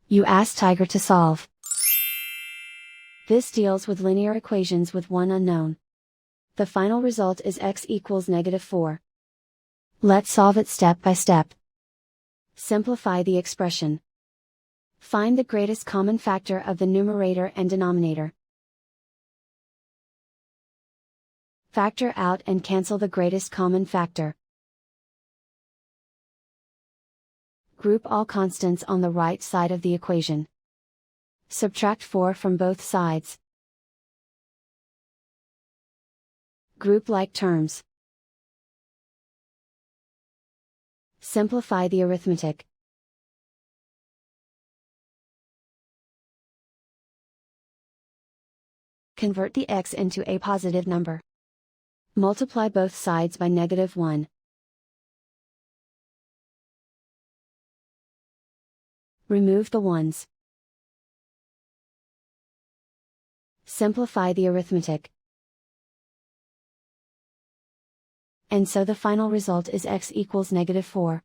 You ask Tiger to solve. This deals with linear equations with one unknown. The final result is x equals -4. Let's solve it step by step. Simplify the expression. Find the greatest common factor of the numerator and denominator. Factor out and cancel the greatest common factor. Group all constants on the right side of the equation. Subtract 4 from both sides. Group like terms. Simplify the arithmetic. Convert the x into a positive number. Multiply both sides by -1. Remove the ones. Simplify the arithmetic. And so the final result is x equals -4.